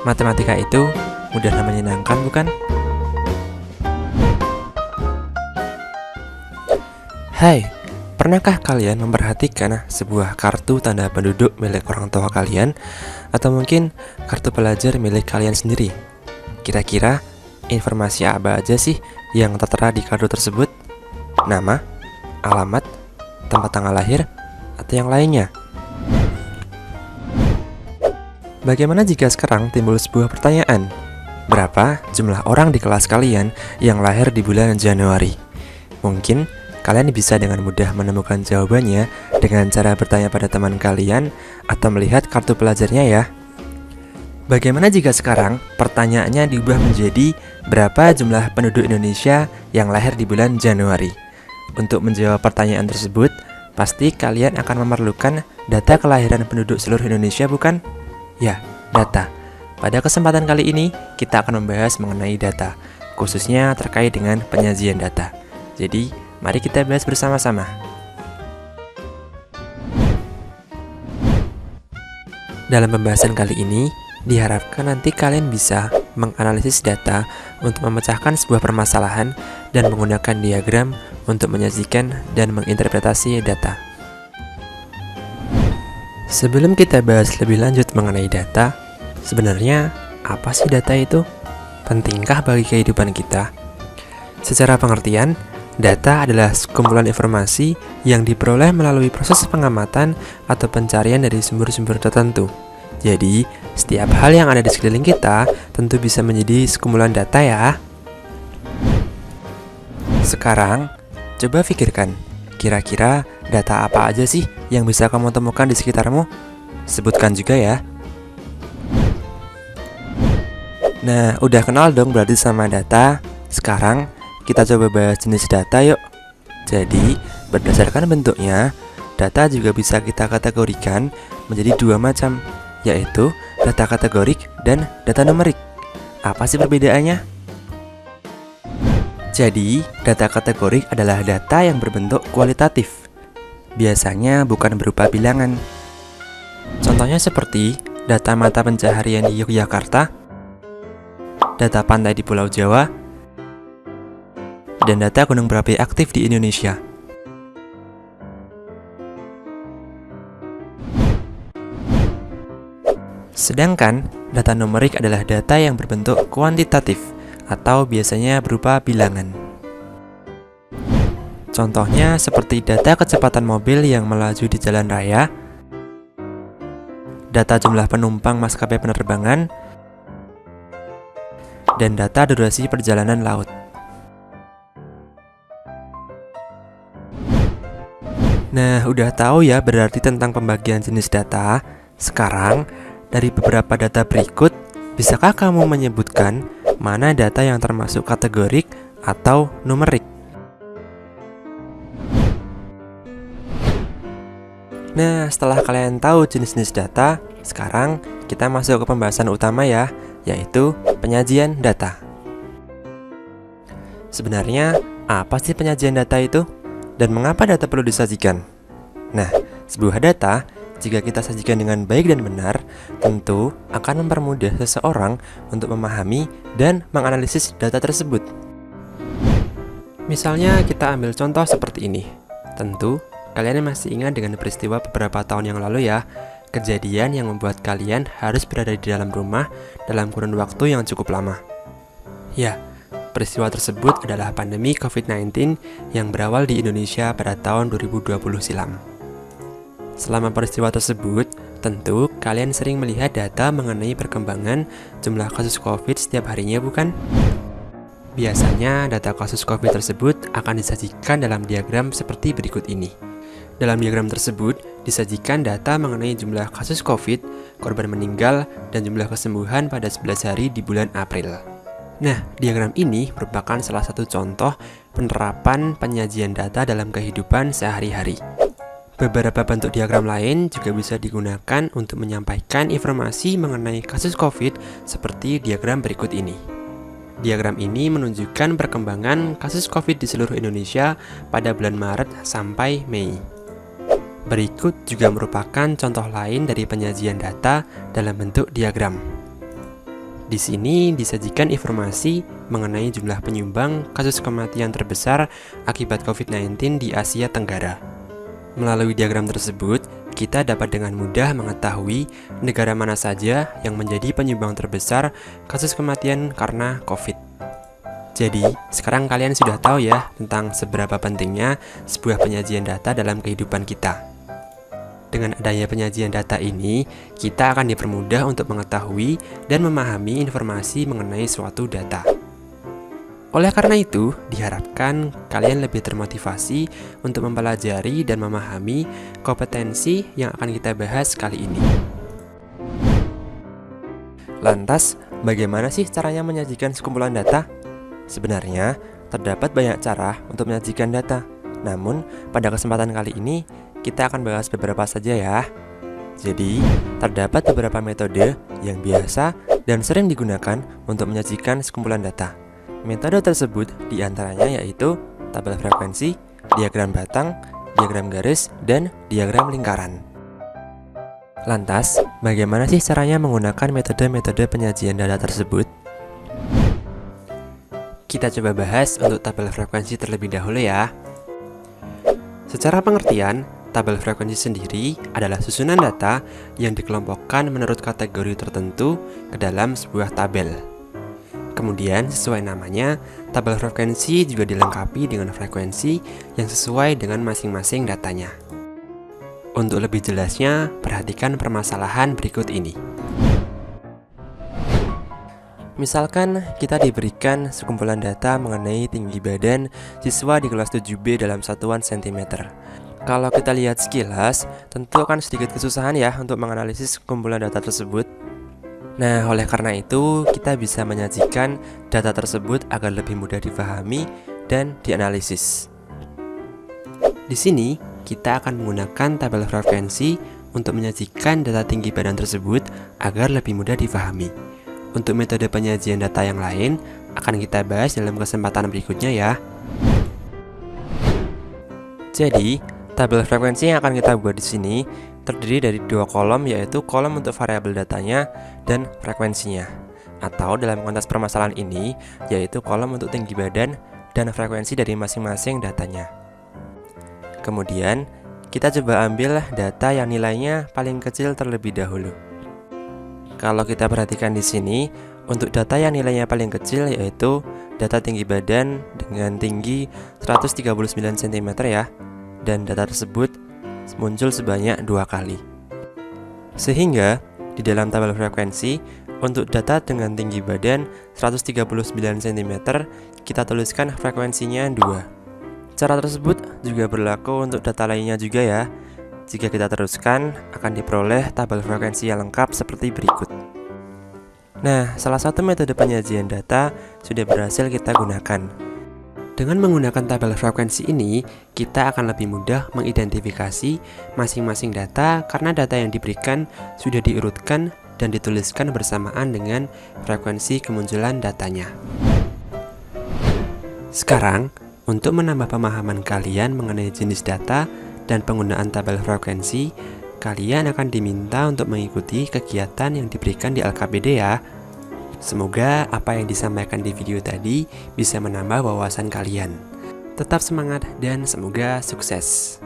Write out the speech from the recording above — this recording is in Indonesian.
Matematika itu mudah dan menyenangkan, bukan? Hai, pernahkah kalian memperhatikan sebuah kartu tanda penduduk milik orang tua kalian, atau mungkin kartu pelajar milik kalian sendiri? Kira-kira informasi apa aja sih yang tertera di kartu tersebut? Nama, alamat, tempat tanggal lahir, atau yang lainnya? Bagaimana jika sekarang timbul sebuah pertanyaan? Berapa jumlah orang di kelas kalian yang lahir di bulan Januari? Mungkin kalian bisa dengan mudah menemukan jawabannya dengan cara bertanya pada teman kalian atau melihat kartu pelajarnya ya. Bagaimana jika sekarang pertanyaannya diubah menjadi berapa jumlah penduduk Indonesia yang lahir di bulan Januari? Untuk menjawab pertanyaan tersebut, pasti kalian akan memerlukan data kelahiran penduduk seluruh Indonesia, bukan? Ya, data. Pada kesempatan kali ini, kita akan membahas mengenai data, khususnya terkait dengan penyajian data. Jadi, mari kita bahas bersama-sama. Dalam pembahasan kali ini, diharapkan nanti kalian bisa menganalisis data untuk memecahkan sebuah permasalahan dan menggunakan diagram untuk menyajikan dan menginterpretasi data. Sebelum kita bahas lebih lanjut mengenai data, sebenarnya apa sih data itu? Pentingkah bagi kehidupan kita? Secara pengertian, data adalah sekumpulan informasi yang diperoleh melalui proses pengamatan atau pencarian dari sumber-sumber tertentu. Jadi, setiap hal yang ada di sekeliling kita tentu bisa menjadi sekumpulan data ya. Sekarang, coba pikirkan, kira-kira data apa aja sih yang bisa kamu temukan di sekitarmu? Sebutkan juga ya. Nah, udah kenal dong berarti sama data. Sekarang, kita coba bahas jenis data yuk. Jadi, berdasarkan bentuknya, data juga bisa kita kategorikan menjadi dua macam, yaitu data kategorik dan data numerik. Apa sih perbedaannya? Jadi, data kategorik adalah data yang berbentuk kualitatif. Biasanya bukan berupa bilangan. Contohnya seperti data mata pencaharian di Yogyakarta, data pantai di Pulau Jawa, dan data gunung berapi aktif di Indonesia. Sedangkan data numerik adalah data yang berbentuk kuantitatif atau biasanya berupa bilangan. Contohnya seperti data kecepatan mobil yang melaju di jalan raya, data jumlah penumpang maskapai penerbangan, dan data durasi perjalanan laut. Nah, udah tahu ya berarti tentang pembagian jenis data. Sekarang, dari beberapa data berikut, bisakah kamu menyebutkan mana data yang termasuk kategorik atau numerik? Nah, setelah kalian tahu jenis-jenis data, sekarang kita masuk ke pembahasan utama ya, yaitu penyajian data. Sebenarnya, apa sih penyajian data itu? Dan mengapa data perlu disajikan? Nah, sebuah data, jika kita sajikan dengan baik dan benar, tentu akan mempermudah seseorang untuk memahami dan menganalisis data tersebut. Misalnya, kita ambil contoh seperti ini. Tentu, kalian masih ingat dengan peristiwa beberapa tahun yang lalu ya, kejadian yang membuat kalian harus berada di dalam rumah dalam kurun waktu yang cukup lama. Ya, peristiwa tersebut adalah pandemi COVID-19 yang berawal di Indonesia pada tahun 2020 silam. Selama peristiwa tersebut, tentu kalian sering melihat data mengenai perkembangan jumlah kasus COVID setiap harinya, bukan? Biasanya data kasus COVID tersebut akan disajikan dalam diagram seperti berikut ini. Dalam diagram tersebut, disajikan data mengenai jumlah kasus COVID, korban meninggal, dan jumlah kesembuhan pada 11 hari di bulan April. Nah, diagram ini merupakan salah satu contoh penerapan penyajian data dalam kehidupan sehari-hari. Beberapa bentuk diagram lain juga bisa digunakan untuk menyampaikan informasi mengenai kasus COVID seperti diagram berikut ini. Diagram ini menunjukkan perkembangan kasus COVID di seluruh Indonesia pada bulan Maret sampai Mei. Berikut juga merupakan contoh lain dari penyajian data dalam bentuk diagram. Di sini disajikan informasi mengenai jumlah penyumbang kasus kematian terbesar akibat COVID-19 di Asia Tenggara. Melalui diagram tersebut, kita dapat dengan mudah mengetahui negara mana saja yang menjadi penyumbang terbesar kasus kematian karena COVID. Jadi, sekarang kalian sudah tahu ya tentang seberapa pentingnya sebuah penyajian data dalam kehidupan kita. Dengan adanya penyajian data ini, kita akan dipermudah untuk mengetahui dan memahami informasi mengenai suatu data. Oleh karena itu, diharapkan kalian lebih termotivasi untuk mempelajari dan memahami kompetensi yang akan kita bahas kali ini. Lantas, bagaimana sih caranya menyajikan sekumpulan data? Sebenarnya, terdapat banyak cara untuk menyajikan data. Namun, pada kesempatan kali ini, kita akan bahas beberapa saja ya. Jadi, terdapat beberapa metode yang biasa dan sering digunakan untuk menyajikan sekumpulan data. Metode tersebut diantaranya yaitu tabel frekuensi, diagram batang, diagram garis, dan diagram lingkaran. Lantas, bagaimana sih caranya menggunakan metode-metode penyajian data tersebut? Kita coba bahas untuk tabel frekuensi terlebih dahulu ya. Secara pengertian, tabel frekuensi sendiri adalah susunan data yang dikelompokkan menurut kategori tertentu ke dalam sebuah tabel. Kemudian, sesuai namanya, tabel frekuensi juga dilengkapi dengan frekuensi yang sesuai dengan masing-masing datanya. Untuk lebih jelasnya, perhatikan permasalahan berikut ini. Misalkan kita diberikan sekumpulan data mengenai tinggi badan siswa di kelas 7B dalam satuan cm. Kalau kita lihat sekilas, tentu akan sedikit kesusahan ya untuk menganalisis kumpulan data tersebut. Nah, oleh karena itu, kita bisa menyajikan data tersebut agar lebih mudah dipahami dan dianalisis. Di sini, kita akan menggunakan tabel frekuensi untuk menyajikan data tinggi badan tersebut agar lebih mudah dipahami. Untuk metode penyajian data yang lain, akan kita bahas dalam kesempatan berikutnya ya. Jadi, tabel frekuensi yang akan kita buat di sini terdiri dari dua kolom, yaitu kolom untuk variabel datanya dan frekuensinya. Atau dalam konteks permasalahan ini, yaitu kolom untuk tinggi badan dan frekuensi dari masing-masing datanya. Kemudian, kita coba ambil data yang nilainya paling kecil terlebih dahulu. Kalau kita perhatikan di sini, untuk data yang nilainya paling kecil yaitu data tinggi badan dengan tinggi 139 cm ya. Dan data tersebut muncul sebanyak 2 kali. Sehingga di dalam tabel frekuensi untuk data dengan tinggi badan 139 cm kita tuliskan frekuensinya 2. Cara tersebut juga berlaku untuk data lainnya juga ya. Jika kita teruskan akan diperoleh tabel frekuensi yang lengkap seperti berikut. Nah, salah satu metode penyajian data sudah berhasil kita gunakan. Dengan menggunakan tabel frekuensi ini, kita akan lebih mudah mengidentifikasi masing-masing data karena data yang diberikan sudah diurutkan dan dituliskan bersamaan dengan frekuensi kemunculan datanya. Sekarang, untuk menambah pemahaman kalian mengenai jenis data dan penggunaan tabel frekuensi, kalian akan diminta untuk mengikuti kegiatan yang diberikan di LKPD ya. Semoga apa yang disampaikan di video tadi bisa menambah wawasan kalian. Tetap semangat dan semoga sukses.